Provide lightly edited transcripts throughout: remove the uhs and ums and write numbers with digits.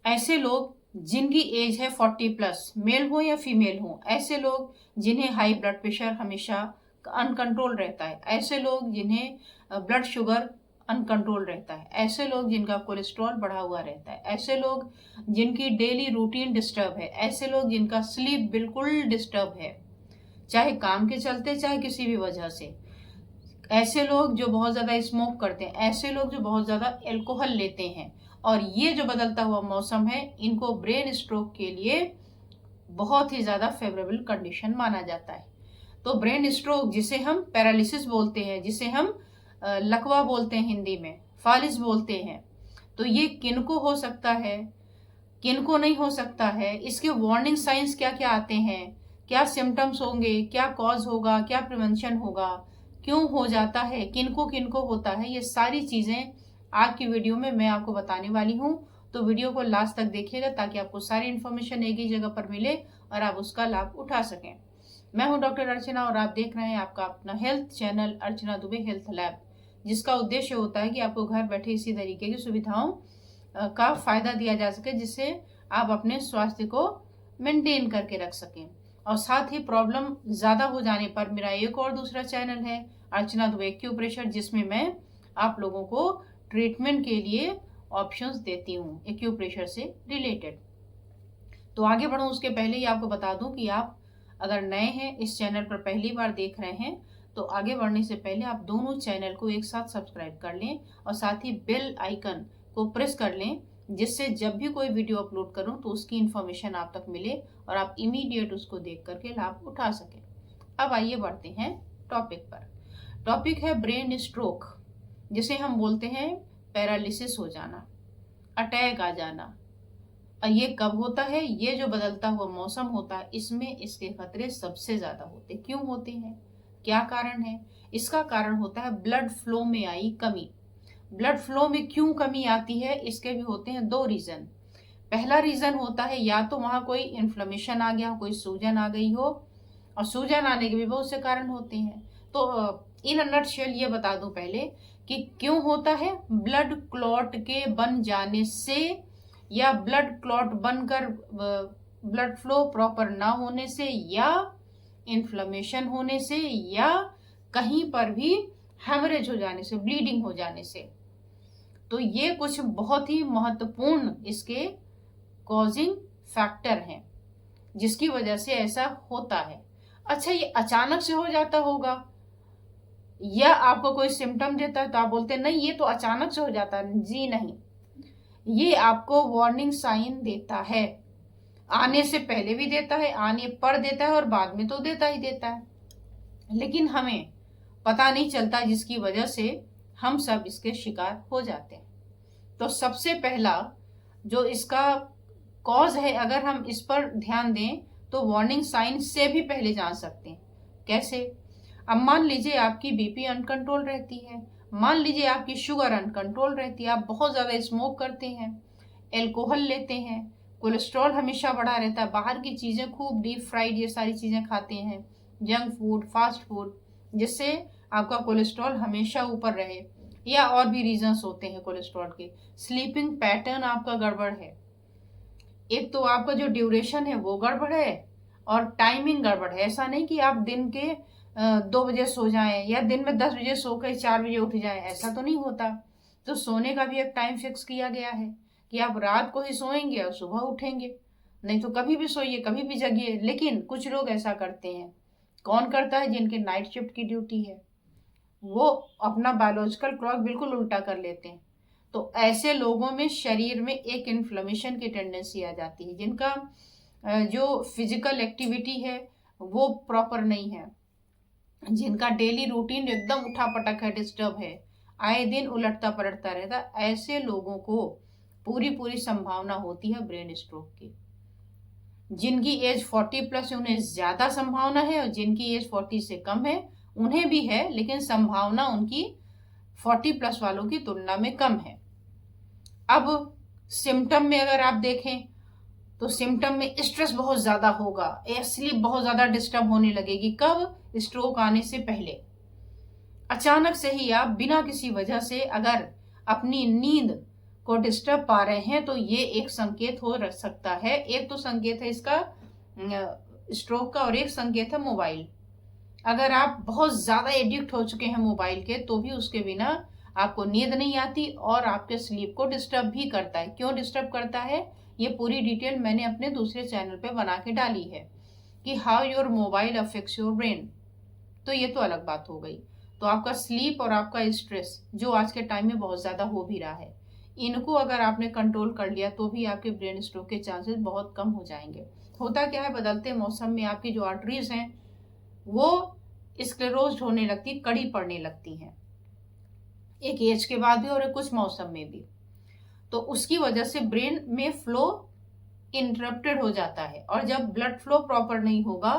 ऐसे लोग जिनकी एज है 40+, मेल हो या फीमेल हो, ऐसे लोग जिन्हें हाई ब्लड प्रेशर हमेशा अनकंट्रोल रहता है, ऐसे लोग जिन्हें ब्लड शुगर अनकंट्रोल रहता है, ऐसे लोग जिनका कोलेस्ट्रॉल बढ़ा हुआ रहता है, ऐसे लोग जिनकी डेली रूटीन डिस्टर्ब है, ऐसे लोग जिनका स्लीप बिल्कुल डिस्टर्ब है, चाहे काम के चलते चाहे किसी भी वजह से, ऐसे लोग जो बहुत ज्यादा स्मोक करते हैं, ऐसे लोग जो बहुत ज्यादा अल्कोहल लेते हैं, और ये जो बदलता हुआ मौसम है, इनको ब्रेन स्ट्रोक के लिए बहुत ही ज्यादा फेवरेबल कंडीशन माना जाता है। तो ब्रेन स्ट्रोक, जिसे हम पैरालिसिस बोलते हैं, जिसे हम लकवा बोलते हैं, हिंदी में फालिस बोलते हैं, तो ये किनको हो सकता है, किनको नहीं हो सकता है, इसके वार्निंग साइंस क्या क्या आते हैं, क्या सिम्टम्स होंगे, क्या कॉज होगा, क्या प्रिवेंशन होगा, क्यों हो जाता है, किनको किनको होता है, ये सारी चीजें आज की वीडियो में मैं आपको बताने वाली हूँ। तो वीडियो को लास्ट तक देखिएगा ताकि आपको सारी इन्फॉर्मेशन एक ही जगह पर मिले और आप उसका लाभ उठा सकें। मैं हूं डॉक्टर अर्चना और आप देख रहे हैं आपका अपना हेल्थ चैनल अर्चना दुबे हेल्थ लैब, जिसका उद्देश्य होता है कि आपको घर बैठे इसी तरीके की सुविधाओं का फायदा दिया जा सके, जिससे आप अपने स्वास्थ्य को मेंटेन करके रख सकें। और साथ ही प्रॉब्लम ज्यादा हो जाने पर मेरा एक और दूसरा चैनल है अर्चना दुबे एक्यूप्रेशर, जिसमें मैं आप लोगों को ट्रीटमेंट के लिए ऑप्शंस देती हूँ एक्यूप्रेशर से रिलेटेड। तो आगे बढ़ूं उसके पहले ही आपको बता दूं कि आप अगर नए हैं, इस चैनल पर पहली बार देख रहे हैं, तो आगे बढ़ने से पहले आप दोनों चैनल को एक साथ सब्सक्राइब कर लें और साथ ही बेल आइकन को प्रेस कर लें, जिससे जब भी कोई वीडियो अपलोड करूं तो उसकी इन्फॉर्मेशन आप तक मिले और आप इमीडिएट उसको देख करके लाभ उठा सकें। अब आइए बढ़ते हैं टॉपिक पर। टॉपिक है ब्रेन स्ट्रोक, जिसे हम बोलते हैं पैरालिसिस हो जाना, अटैक आ जाना। और ये कब होता है? ये जो बदलता हुआ मौसम होता है, इसमें इसके खतरे सबसे ज्यादा होते हैं। क्यों होते हैं, क्या कारण है? इसका कारण होता है ब्लड फ्लो में आई कमी। ब्लड फ्लो में क्यों कमी आती है, इसके भी होते हैं दो रीजन। पहला रीजन होता है या तो वहां कोई इन्फ्लेमेशन आ गया हो, कोई सूजन आ गई हो, और सूजन आने के भी बहुत से कारण होते हैं। तो इन अ नटशेल ये बता दूं पहले कि क्यों होता है। ब्लड क्लॉट के बन जाने से, या ब्लड क्लॉट बनकर ब्लड फ्लो प्रॉपर ना होने से, या इन्फ्लेमेशन होने से, या कहीं पर भी हेमरेज हो जाने से, ब्लीडिंग हो जाने से। तो ये कुछ बहुत ही महत्वपूर्ण इसके कॉजिंग फैक्टर हैं, जिसकी वजह से ऐसा होता है। अच्छा, ये अचानक से हो जाता होगा या आपको कोई सिम्टम देता है तो आप बोलते हैं नहीं ये तो अचानक से हो जाता है। जी नहीं, ये आपको वार्निंग साइन देता है। आने से पहले भी देता है, आने पर देता है, और बाद में तो देता ही देता है, लेकिन हमें पता नहीं चलता, जिसकी वजह से हम सब इसके शिकार हो जाते हैं। तो सबसे पहला जो इसका कॉज है, अगर हम इस पर ध्यान दें तो वार्निंग साइन से भी पहले जान सकते हैं। कैसे? अब मान लीजिए आपकी बीपी अनकंट्रोल रहती है, मान लीजिए आपकी शुगर अनकंट्रोल रहती है, आप बहुत ज्यादा स्मोक करते हैं, एल्कोहल लेते हैं, कोलेस्ट्रॉल हमेशा बढ़ा रहता है, बाहर की चीजें खूब डीप फ्राइड ये सारी चीजें खाते हैं, जंक फूड, फास्ट फूड, जिससे आपका कोलेस्ट्रॉल हमेशा ऊपर रहे, या और भी रीजंस होते हैं कोलेस्ट्रॉल के। स्लीपिंग पैटर्न आपका गड़बड़ है, एक तो आपका जो ड्यूरेशन है वो गड़बड़ है और टाइमिंग गड़बड़ है। ऐसा नहीं कि आप दिन के 2 बजे सो जाएं या दिन में 10 बजे सो कर 4 बजे उठ जाएं, ऐसा तो नहीं होता। तो सोने का भी एक टाइम फिक्स किया गया है कि आप रात को ही सोएंगे और सुबह उठेंगे, नहीं तो कभी भी सोइए कभी भी जगिए। लेकिन कुछ लोग ऐसा करते हैं। कौन करता है? जिनके नाइट शिफ्ट की ड्यूटी है, वो अपना बायोलॉजिकल क्लॉक बिल्कुल उल्टा कर लेते हैं। तो ऐसे लोगों में शरीर में एक इन्फ्लेमेशन की टेंडेंसी आ जाती है, जिनका जो फिजिकल एक्टिविटी है वो प्रॉपर नहीं है, जिनका डेली रूटीन एकदम उठा पटक है, डिस्टर्ब है, आए दिन उलटता पलटता रहता, ऐसे लोगों को पूरी पूरी संभावना होती है ब्रेन स्ट्रोक की। जिनकी एज 40+ है उन्हें ज्यादा संभावना है, और जिनकी एज 40 से कम है उन्हें भी है, लेकिन संभावना उनकी 40+ वालों की तुलना में कम है। अब सिम्टम में अगर आप देखें तो सिम्टम में स्ट्रेस बहुत ज्यादा होगा, स्लीप बहुत ज्यादा डिस्टर्ब होने लगेगी। कब? स्ट्रोक आने से पहले। अचानक से ही आप बिना किसी वजह से अगर अपनी नींद को डिस्टर्ब पा रहे हैं तो ये एक संकेत हो सकता है। एक तो संकेत है इसका स्ट्रोक का और एक संकेत है मोबाइल। अगर आप बहुत ज्यादा एडिक्ट हो चुके हैं मोबाइल के तो भी उसके बिना आपको नींद नहीं आती और आपके स्लीप को डिस्टर्ब भी करता है। क्यों डिस्टर्ब करता है ये पूरी डिटेल मैंने अपने दूसरे चैनल पे बना के डाली है कि how your mobile affects your brain. तो ये तो अलग बात हो गई। तो आपका स्लीप और आपका स्ट्रेस जो आज के टाइम में बहुत ज्यादा हो भी रहा है, इनको अगर आपने कंट्रोल कर लिया तो भी आपके ब्रेन स्ट्रोक के चांसेस बहुत कम हो जाएंगे। होता क्या है, बदलते मौसम में आपकी जो आर्टरीज हैं वो स्क्लेरोज्ड होने लगती, कड़ी पड़ने लगती हैं, एक एज के बाद भी और कुछ मौसम में भी। तो उसकी वजह से ब्रेन में फ्लो इंटरप्टेड हो जाता है और जब ब्लड फ्लो प्रॉपर नहीं होगा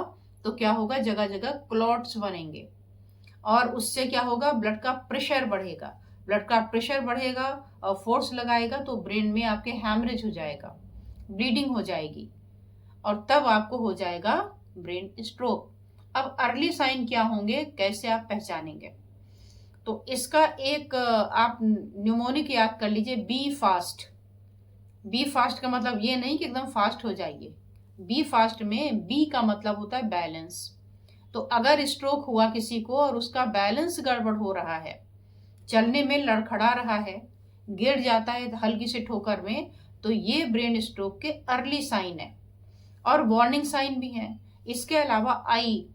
तो क्या होगा, जगह जगह क्लॉट्स बनेंगे और उससे क्या होगा, ब्लड का प्रेशर बढ़ेगा। ब्लड का प्रेशर बढ़ेगा और फोर्स लगाएगा तो ब्रेन में आपके हैमरेज हो जाएगा, ब्लीडिंग हो जाएगी और तब आपको हो जाएगा ब्रेन स्ट्रोक। अब अर्ली साइन क्या होंगे, कैसे आप पहचानेंगे? तो इसका एक आप न्यूमोनिक याद कर लीजिए, बी फास्ट। बी फास्ट का मतलब ये नहीं कि एकदम फास्ट हो जाइए। बी फास्ट में बी का मतलब होता है बैलेंस। तो अगर स्ट्रोक हुआ किसी को और उसका बैलेंस गड़बड़ हो रहा है, चलने में लड़खड़ा रहा है, गिर जाता है हल्की से ठोकर में, तो ये ब्रेन स्ट्रोक के अर्ली साइन है और वार्निंग साइन भी है। इसके अलावा आई,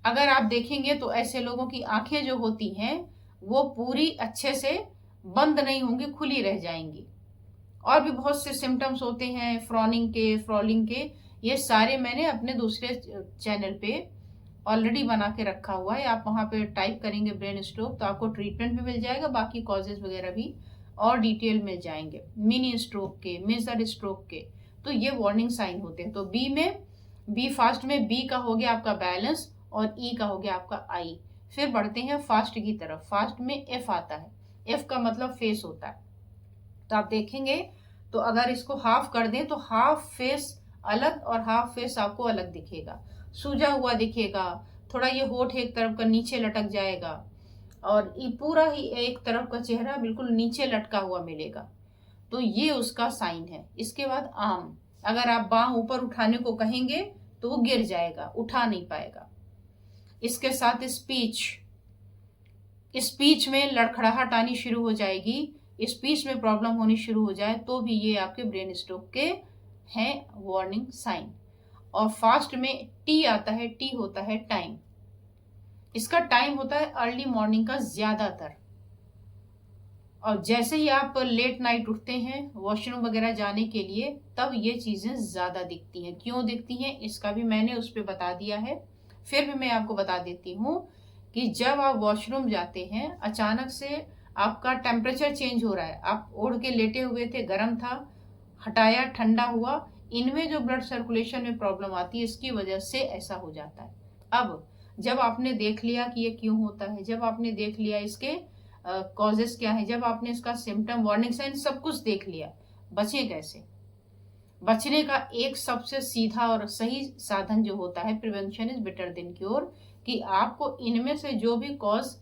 अगर आप देखेंगे तो ऐसे लोगों की आंखें जो होती हैं वो पूरी अच्छे से बंद नहीं होंगी, खुली रह जाएंगी। और भी बहुत से सिम्टम्स होते हैं फ्रॉलिंग के, ये सारे मैंने अपने दूसरे चैनल पे ऑलरेडी बना के रखा हुआ है। आप वहां पे टाइप करेंगे ब्रेन स्ट्रोक तो आपको ट्रीटमेंट भी मिल जाएगा, बाकी कॉजेज वगैरह भी और डिटेल मिल जाएंगे, मिनी स्ट्रोक के, मेजर स्ट्रोक के। तो ये वार्निंग साइन होते हैं। तो बी फास्ट में बी का हो गया आपका बैलेंस और ई का हो गया आपका आई। फिर बढ़ते हैं फास्ट की तरफ। फास्ट में एफ आता है, एफ का मतलब फेस होता है। तो आप देखेंगे तो अगर इसको हाफ कर दें तो हाफ फेस अलग और हाफ फेस आपको अलग दिखेगा, सूजा हुआ दिखेगा, थोड़ा ये होठ एक तरफ का नीचे लटक जाएगा और ये पूरा ही एक तरफ का चेहरा बिल्कुल नीचे लटका हुआ मिलेगा। तो ये उसका साइन है। इसके बाद आर्म, अगर आप बाह ऊपर उठाने को कहेंगे तो वो गिर जाएगा, उठा नहीं पाएगा। इसके साथ स्पीच में लड़खड़ाहट आनी शुरू हो जाएगी, स्पीच में प्रॉब्लम होनी शुरू हो जाए तो भी ये आपके ब्रेन स्ट्रोक के हैं वार्निंग साइन। और फास्ट में टी आता है, टी होता है टाइम। इसका टाइम होता है अर्ली मॉर्निंग का ज्यादातर, और जैसे ही आप लेट नाइट उठते हैं वॉशरूम वगैरह जाने के लिए तब ये चीजें ज्यादा दिखती हैं। क्यों दिखती हैं इसका भी मैंने उस पर बता दिया है, फिर भी मैं आपको बता देती हूँ कि जब आप वॉशरूम जाते हैं अचानक से आपका टेम्परेचर चेंज हो रहा है, आप ओढ़ के लेटे हुए थे, गर्म था, हटाया ठंडा हुआ, इनमें जो ब्लड सर्कुलेशन में प्रॉब्लम आती है इसकी वजह से ऐसा हो जाता है। अब जब आपने देख लिया कि ये क्यों होता है, जब आपने देख लिया इसके कॉजेस क्या है, जब आपने इसका सिम्टम वार्निंग साइन सब कुछ देख लिया, बचे कैसे? बचने का एक सबसे सीधा और सही साधन जो होता है, prevention is better than cure, कि आपको इनमें से जो भी कॉज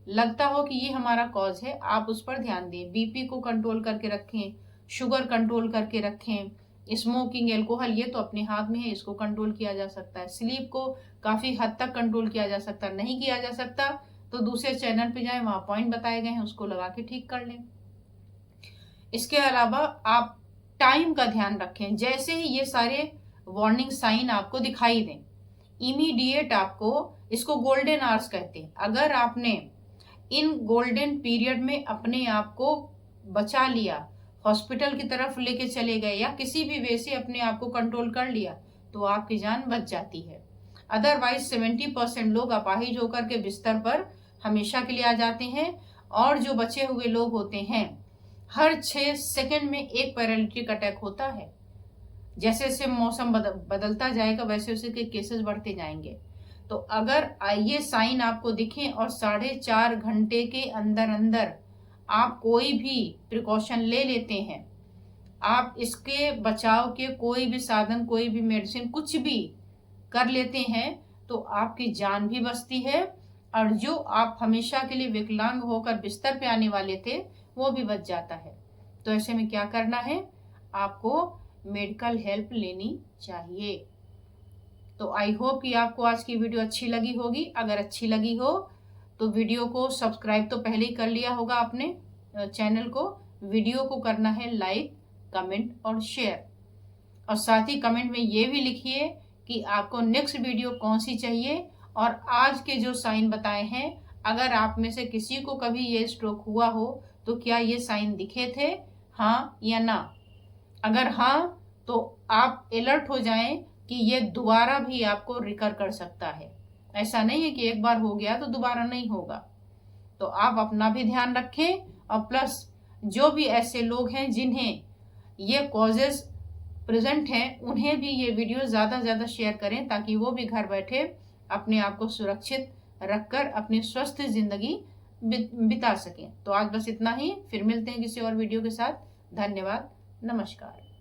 लगता हो कि ये हमारा कॉज है आप उस पर ध्यान दें। बीपी को कंट्रोल करके रखें, शुगर कंट्रोल करके रखें, स्मोकिंग, एल्कोहल ये तो अपने हाथ में है, इसको कंट्रोल किया जा सकता है। स्लीप को काफी हद तक कंट्रोल किया जा सकता है, नहीं किया जा सकता तो दूसरे चैनल पे जाएं, वहां पॉइंट बताए गए हैं, उसको लगा के ठीक कर लें। इसके अलावा आप टाइम का ध्यान रखें। जैसे ही ये सारे वार्निंग साइन आपको दिखाई दें इमीडिएट आपको, इसको गोल्डन आवर्स कहते हैं, अगर आपने इन गोल्डन पीरियड में अपने आप को बचा लिया, हॉस्पिटल की तरफ लेके चले गए या किसी भी वे से अपने आप को कंट्रोल कर लिया तो आपकी जान बच जाती है। अदरवाइज 70% लोग अपाहिज होकर के बिस्तर पर हमेशा के लिए आ जाते हैं और जो बचे हुए लोग होते हैं हर 6 सेकंड में एक पैरालिटिक अटैक होता है। जैसे जैसे मौसम बदलता जाएगा वैसे वैसे के केसेस बढ़ते जाएंगे। तो अगर ये साइन आपको दिखें और 4.5 घंटे के अंदर अंदर आप कोई भी प्रिकॉशन ले लेते हैं, आप इसके बचाव के कोई भी साधन, कोई भी मेडिसिन, कुछ भी कर लेते हैं तो आपकी जान भी बचती है और जो आप हमेशा के लिए विकलांग होकर बिस्तर पे आने वाले थे वो भी बच जाता है। तो ऐसे में क्या करना है, आपको मेडिकल हेल्प लेनी चाहिए। तो आई होप कि आपको आज की वीडियो अच्छी लगी होगी। अगर अच्छी लगी हो तो वीडियो को सब्सक्राइब तो पहले ही कर लिया होगा आपने चैनल को। वीडियो को करना है लाइक, कमेंट और शेयर, और साथ ही कमेंट में ये भी लिखिए कि आपको नेक्स्ट वीडियो कौन सी चाहिए। और आज के जो साइन बताए हैं, अगर आप में से किसी को कभी ये स्ट्रोक हुआ हो तो क्या ये साइन दिखे थे, हाँ या ना। अगर हाँ तो आप अलर्ट हो जाएं कि ये दोबारा भी आपको रिकर कर सकता है। ऐसा नहीं है कि एक बार हो गया तो दोबारा नहीं होगा। तो आप अपना भी ध्यान रखें, और प्लस जो भी ऐसे लोग हैं जिन्हें ये कॉजेज प्रेजेंट हैं, उन्हें भी ये वीडियो ज़्यादा से ज़्यादा शेयर करें, ताकि वो भी घर बैठे अपने आप को सुरक्षित रखकर अपनी स्वस्थ जिंदगी बिता सकें। तो आज बस इतना ही, फिर मिलते हैं किसी और वीडियो के साथ। धन्यवाद, नमस्कार।